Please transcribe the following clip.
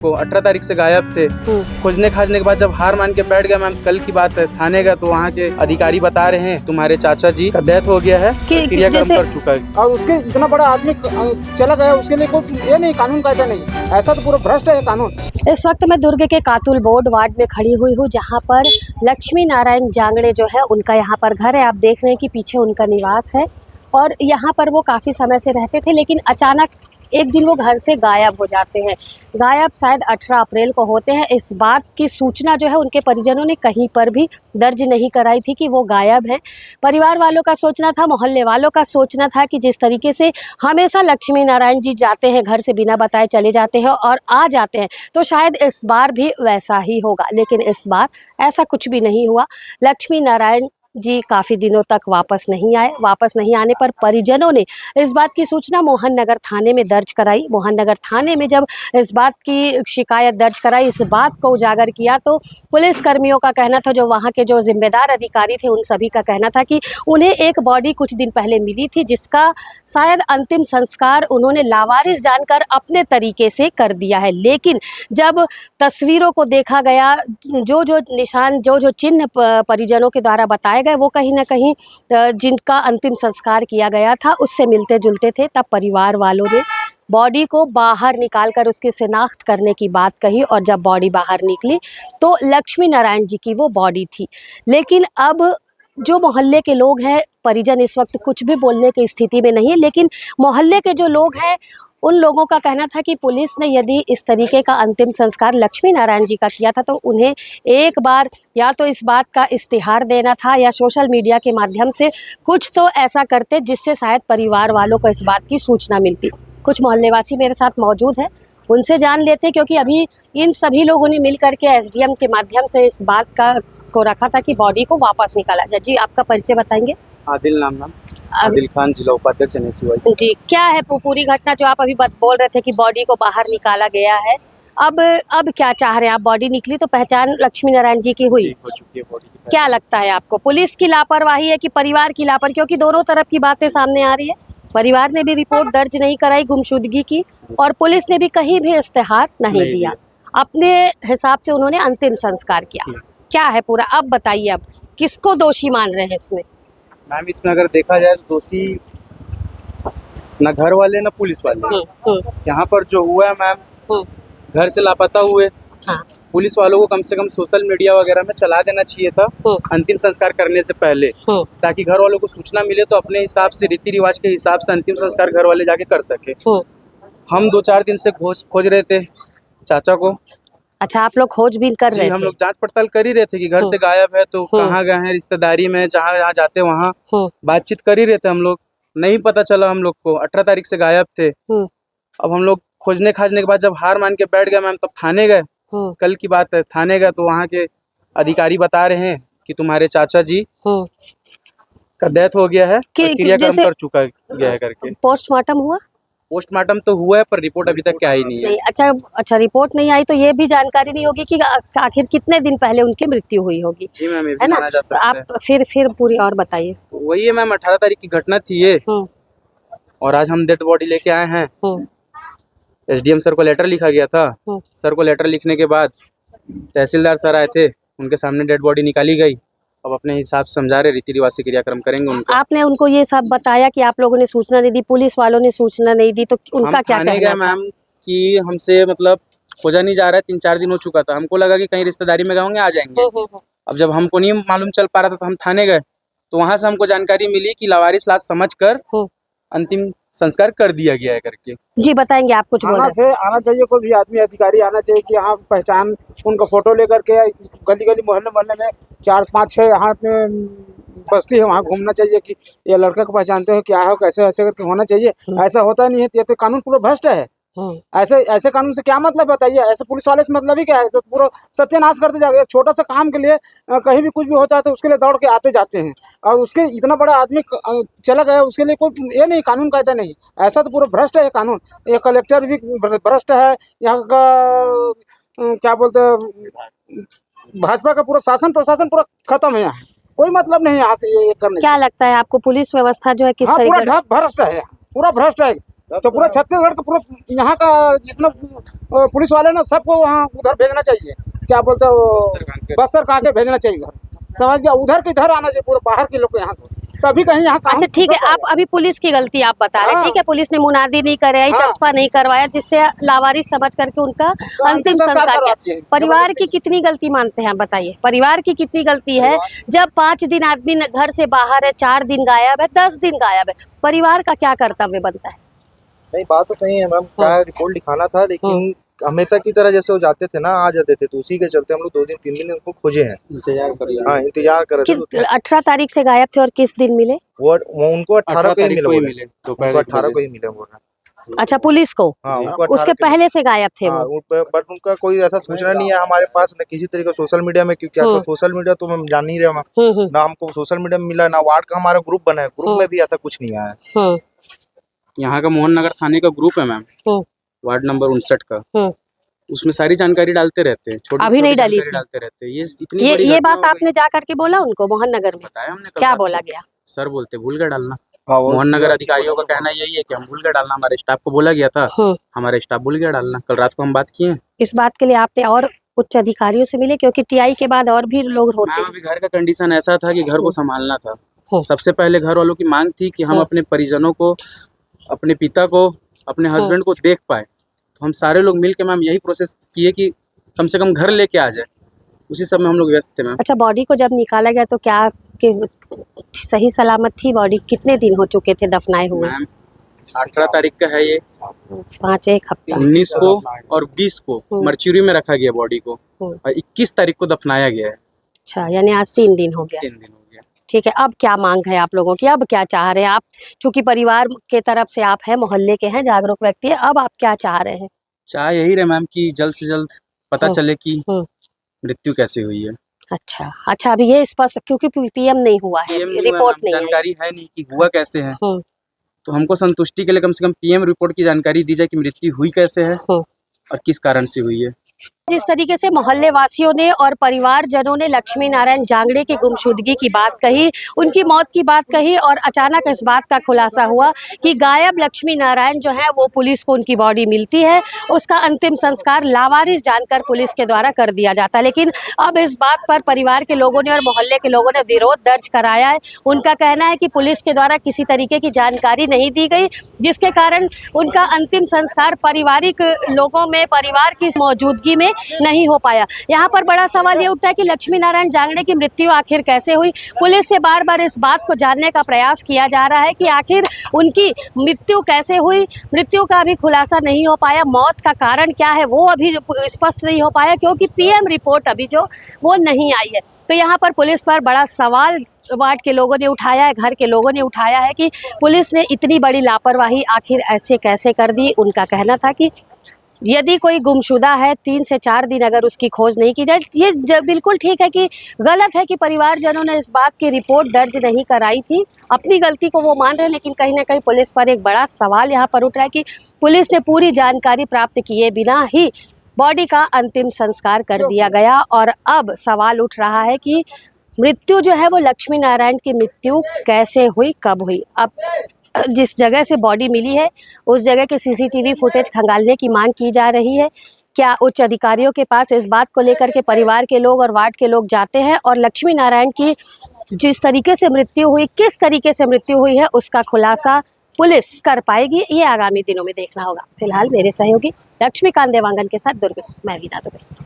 को 18 तारीख से गायब थे। खोजने खाजने के बाद जब हार मान के बैठ गए मैम, कल की बात है, थाने गए तो वहाँ के अधिकारी बता रहे हैं तुम्हारे चाचा जी का डेथ हो गया है, क्रियाक्रम कर चुका है। और उसके इतना बड़ा आदमी चला गया, उसके लिए कोई ये नहीं, कानून कायदा नहीं, ऐसा तो पूरा भ्रष्ट है कानून। इस वक्त मैं दुर्ग के कातुल बोर्ड वार्ड में खड़ी हुई हूँ, जहाँ पर लक्ष्मी नारायण जांगड़े जो है उनका यहाँ पर घर है। आप देख रहे हैं कि पीछे उनका निवास है और यहाँ पर वो काफ़ी समय से रहते थे, लेकिन अचानक एक दिन वो घर से गायब हो जाते हैं। गायब शायद 18 अप्रैल को होते हैं। इस बात की सूचना जो है उनके परिजनों ने कहीं पर भी दर्ज नहीं कराई थी कि वो गायब हैं। परिवार वालों का सोचना था, मोहल्ले वालों का सोचना था कि जिस तरीके से हमेशा लक्ष्मी नारायण जी जाते हैं, घर से बिना बताए चले जाते हैं और आ जाते हैं, तो शायद इस बार भी वैसा ही होगा। लेकिन इस बार ऐसा कुछ भी नहीं हुआ। लक्ष्मी नारायण जी काफ़ी दिनों तक वापस नहीं आए। वापस नहीं आने पर परिजनों ने इस बात की सूचना मोहन नगर थाने में दर्ज कराई। मोहन नगर थाने में जब इस बात की शिकायत दर्ज कराई, इस बात को उजागर किया, तो पुलिस कर्मियों का कहना था, जो वहाँ के जो जिम्मेदार अधिकारी थे उन सभी का कहना था कि उन्हें एक बॉडी कुछ दिन पहले मिली थी, जिसका शायद अंतिम संस्कार उन्होंने लावारिस जानकर अपने तरीके से कर दिया है। लेकिन जब तस्वीरों को देखा गया, जो जो निशान, जो जो चिन्ह परिजनों के द्वारा बताए गए, वो कहीं ना कहीं जिनका अंतिम संस्कार किया गया था उससे मिलते जुलते थे। तब परिवार वालों ने बॉडी को बाहर निकालकर उसकी शिनाख्त करने की बात कही और जब बॉडी बाहर निकली तो लक्ष्मी नारायण जी की वो बॉडी थी। लेकिन अब जो मोहल्ले के लोग हैं, परिजन इस वक्त कुछ भी बोलने की स्थिति में नहीं है, लेकिन मोहल्ले के जो लोग हैं उन लोगों का कहना था कि पुलिस ने यदि इस तरीके का अंतिम संस्कार लक्ष्मी नारायण जी का किया था तो उन्हें एक बार या तो इस बात का इश्तिहार देना था या सोशल मीडिया के माध्यम से कुछ तो ऐसा करते जिससे शायद परिवार वालों को इस बात की सूचना मिलती। कुछ मोहल्लेवासी मेरे साथ मौजूद हैं, उनसे जान लेते, क्योंकि अभी इन सभी लोगों ने मिल करके एसडीएम के माध्यम से इस बात को रखा था कि बॉडी को वापस निकाला जाए। जी, आपका परिचय बताएंगे? आदिल नाम आदिल खान, जिला उपाध्यक्ष NSUI। जी, क्या है पूरी घटना जो आप अभी बोल रहे थे कि बॉडी को बाहर निकाला गया है? अब क्या चाह रहे हैं आप? बॉडी निकली तो पहचान लक्ष्मी नारायण जी की हुई, हो चुकी है बॉडी की। क्या लगता है आपको, पुलिस की लापरवाही है कि परिवार की लापरवाही? क्योंकि दोनों तरफ की बातें सामने आ रही है। परिवार ने भी रिपोर्ट दर्ज नहीं कराई गुमशुदगी की और पुलिस ने भी कहीं भी इश्तेहार नहीं दिया। अपने हिसाब से उन्होंने अंतिम संस्कार किया। क्या है पूरा, अब बताइए, अब किसको दोषी मान रहे हैं इसमें? मैम, इसमें अगर देखा जाए तो दोषी न घर वाले न पुलिस वाले। यहाँ पर जो हुआ है मैम, घर से लापता हुए। हाँ। पुलिस वालों को कम से कम सोशल मीडिया वगैरह में चला देना चाहिए था अंतिम संस्कार करने से पहले, ताकि घर वालों को सूचना मिले तो अपने हिसाब से, रीति रिवाज के हिसाब से अंतिम संस्कार घर वाले जाके कर सके। हम 2-4 दिन से खोज रहे थे चाचा को। अच्छा, आप लोग खोजबीन कर रहे थे? हम लोग जांच पड़ताल कर ही रहे थे कि घर से गायब है तो कहाँ गए हैं, रिश्तेदारी में जहाँ जाते वहाँ बातचीत कर ही रहे थे हम लोग। नहीं पता चला हम लोग को, 18 तारीख से गायब थे। अब हम लोग खोजने खाजने के बाद जब हार मान के बैठ गए मैम, तब थाने गए। कल की बात है, थाने गए तो वहाँ के अधिकारी बता रहे हैं कि तुम्हारे चाचा जी का डेथ हो गया है, क्रियाक्रम कर चुका गया है करके। पोस्टमार्टम हुआ? पोस्टमार्टम तो हुआ है पर रिपोर्ट अभी तक क्या ही नहीं है। अच्छा, रिपोर्ट नहीं आई तो ये भी जानकारी नहीं होगी कि आखिर कितने दिन पहले उनकी मृत्यु हुई होगी। जी मैम, है ना? तो आप फिर पूरी और बताइए। तो वही है मैम, 18 तारीख की घटना थी ये, और आज हम डेड बॉडी लेके आए हैं। SDM सर को लेटर लिखा गया था। सर को लेटर लिखने के बाद तहसीलदार सर आए थे, उनके सामने डेड बॉडी निकाली गई। अब अपने हिसाब से समझा रहे, रीति रिवाज से क्रियाक्रम करेंगे उनको। आपने उनको ये सब बताया कि आप लोगों ने सूचना नहीं दी, पुलिस वालों ने सूचना नहीं दी, तो उनका क्या कहना है? मैम कि हमसे मतलब खोजा नहीं जा रहा है, 3-4 दिन हो चुका था। हमको लगा कि कहीं रिश्तेदारी में गए आ जाएंगे। अब जब हमको नहीं मालूम चल पा रहा था तो हम थाने गए, तो वहाँ से हमको जानकारी मिली कि लावारिस लाश समझकर अंतिम संस्कार कर दिया गया है करके। जी, बताएंगे आप कुछ? आना चाहिए, कोई भी आदमी अधिकारी आना चाहिए कि यहाँ पहचान, उनका फोटो लेकर के गली गली मोहल्ले में 4-5-6 यहाँ पे बस्ती है, वहाँ घूमना चाहिए कि ये लड़का को पहचानते हो, क्या हो, कैसे ऐसे करके होना चाहिए। ऐसा होता नहीं है, ये तो कानून पूरा भ्रष्ट है। ऐसे कानून से क्या मतलब बताइए? ऐसे पुलिस वाले से मतलब ही क्या है? तो पूरा सत्यानाश करते जाओगे। एक छोटा सा काम के लिए कहीं भी कुछ भी होता है तो उसके लिए दौड़ के आते जाते हैं, और उसके इतना बड़ा आदमी चला गया, उसके लिए कोई ये नहीं, कानून कायदा नहीं, ऐसा तो पूरा भ्रष्ट है कानून। ये कलेक्टर भी भ्रष्ट है, यहाँ का क्या बोलते हैं, भाजपा का पूरा शासन प्रशासन पूरा खत्म है। यहाँ कोई मतलब नहीं यहाँ से ये करने। क्या लगता है आपको, पुलिस व्यवस्था जो है किस तरीके? पूरा भ्रष्ट है, पूरा भ्रष्ट है। तो पूरा छत्तीसगढ़ का पूरा यहाँ का जितना पुलिस वाले ना सबको वहाँ उधर भेजना चाहिए, क्या बोलते हैं वो बस्तर का आके भेजना चाहिए घर, समझ गया, उधर के इधर आना चाहिए, पूरे बाहर के लोग यहाँ को, तभी कहीं यहाँ अच्छा ठीक है, आप अभी पुलिस की गलती आप बता रहे हैं, ठीक है, पुलिस ने मुनादी नहीं कराई, चस्पा नहीं करवाया, जिससे लावारिस समझ करके उनका अंतिम संस्कार किया। परिवार की कितनी गलती मानते हैं आप बताइए, परिवार की कितनी गलती है जब 5 दिन आदमी घर से बाहर है, 4 दिन गायब है, 10 दिन गायब है, परिवार का क्या कर्तव्य बनता है? नहीं, बात तो सही है मैम, क्या रिपोर्ट लिखाना था, लेकिन हमेशा की तरह जैसे वो जाते थे ना, आ जाते थे, तो उसी के चलते हम लोग 2 दिन 3 दिन उनको खोजे हैं, इंतजार कर रहे थे। 18 तारीख से गायब थे और किस दिन मिले? वो उनको 18 को ही मिले, उनको 18 को ही मिले बोल रहे। अच्छा, पुलिस को? हाँ, उसके पहले से गायब थे वो? बट उनका कोई ऐसा सूचना नहीं है हमारे पास, न किसी तरीके सोशल मीडिया में, क्योंकि आजकल सोशल मीडिया तो हम जान ही रहे हैं, ना हमको सोशल मीडिया में मिला, ना वार्ड का हमारा ग्रुप बना है, ग्रुप में भी ऐसा कुछ नहीं आया है। यहाँ का मोहन नगर थाने का ग्रुप है मैम, वार्ड नंबर 59 का, उसमें सारी जानकारी डालते रहते हैं, छोटी अभी नहीं डाली डालते रहते हैं। ये बात आपने जा करके बोला उनको मोहन नगर में? बताया हमने, क्या बोला गया? सर बोलते भूल गए डालना। मोहन नगर अधिकारियों का कहना यही है कि हम भूल गए डालना, हमारे स्टाफ को बोला गया था, हमारे स्टाफ भूल गया डालना। कल रात को हम बात किए इस बात के लिए, आपने और उच्च अधिकारियों से मिले, क्योंकि टीआई के बाद और भी लोग होते हैं। अभी घर का कंडीशन ऐसा था कि घर को संभालना था, सबसे पहले घर वालों की मांग थी कि हम अपने परिजनों को, अपने पिता को, अपने हस्बैंड को देख पाए, तो हम सारे लोग मिलके मैम यही प्रोसेस किए कि कम से कम घर लेके आ जाए, उसी सब में हम लोग व्यस्त थे मैम। अच्छा, बॉडी को जब निकाला गया तो क्या सही सलामत थी बॉडी? कितने दिन हो चुके थे दफनाए हुए? मैम 18 तारीख का है ये, 1 हफ्ता, 19 को और 20 को मर्चुरी में रखा गया बॉडी को, और 21 तारीख को दफनाया गया है। अच्छा, यानी आज 3 दिन हो गया। 3 दिन हो गया। ठीक है, अब क्या मांग है आप लोगों की? अब क्या चाह रहे हैं आप? चूंकि परिवार के तरफ से आप हैं, मोहल्ले के हैं, जागरूक व्यक्ति है, अब आप क्या चाह रहे हैं? चाह यही रहे मैम कि जल्द से जल्द पता चले कि मृत्यु कैसे हुई है। अच्छा, अभी ये स्पष्ट, क्योंकि पीएम नहीं हुआ है, रिपोर्ट नहीं है, जानकारी है नहीं कि हुआ कैसे है, तो हमको संतुष्टि के लिए कम से कम पीएम रिपोर्ट की जानकारी दी जाए कि मृत्यु हुई कैसे है और किस कारण से हुई है। जिस तरीके से मोहल्ले वासियों ने और परिवारजनों ने लक्ष्मी नारायण जांगड़े की गुमशुदगी की बात कही, उनकी मौत की बात कही, और अचानक इस बात का खुलासा हुआ कि गायब लक्ष्मी नारायण जो है वो पुलिस को उनकी बॉडी मिलती है, उसका अंतिम संस्कार लावारिस जानकर पुलिस के द्वारा कर दिया जाता है। लेकिन अब इस बात पर परिवार के लोगों ने और मोहल्ले के लोगों ने विरोध दर्ज कराया है। उनका कहना है कि पुलिस के द्वारा किसी तरीके की जानकारी नहीं दी गई, जिसके कारण उनका अंतिम संस्कार पारिवारिक लोगों में, परिवार की मौजूदगी में नहीं हो पाया। यहाँ पर बड़ा सवाल ये उठता है कि लक्ष्मी नारायण जांगड़े की मृत्यु आखिर कैसे हुई? पुलिस से बार बार इस बात को जानने का प्रयास किया जा रहा है कि आखिर उनकी मृत्यु कैसे हुई। मृत्यु का अभी खुलासा नहीं हो पाया, मौत का कारण क्या है वो अभी स्पष्ट नहीं हो पाया, क्योंकि पीएम रिपोर्ट अभी जो वो नहीं आई है। तो यहाँ पर पुलिस पर बड़ा सवाल वार्ड के लोगों ने उठाया है, घर के लोगों ने उठाया है कि पुलिस ने इतनी बड़ी लापरवाही आखिर ऐसे कैसे कर दी। उनका कहना था कि यदि कोई गुमशुदा है 3 से 4 दिन अगर उसकी खोज नहीं की जाए, ये बिल्कुल ठीक है कि गलत है कि परिवारजनों ने इस बात की रिपोर्ट दर्ज नहीं कराई थी। अपनी गलती को वो मान रहे हैं, लेकिन कहीं ना कहीं पुलिस पर एक बड़ा सवाल यहाँ पर उठ रहा है कि पुलिस ने पूरी जानकारी प्राप्त किए बिना ही बॉडी का अंतिम संस्कार कर दिया गया। और अब सवाल उठ रहा है कि मृत्यु जो है वो लक्ष्मी नारायण की मृत्यु कैसे हुई, कब हुई? अब जिस जगह से बॉडी मिली है उस जगह के सीसीटीवी फुटेज खंगालने की मांग की जा रही है। क्या उच्च अधिकारियों के पास इस बात को लेकर के परिवार के लोग और वार्ड के लोग जाते हैं, और लक्ष्मी नारायण की जिस तरीके से मृत्यु हुई, किस तरीके से मृत्यु हुई है, उसका खुलासा पुलिस कर पाएगी? ये आगामी दिनों में देखना होगा। फिलहाल मेरे सहयोगी लक्ष्मीकांत देवांगन के साथ दुर्ग से मैं वीना दुबे।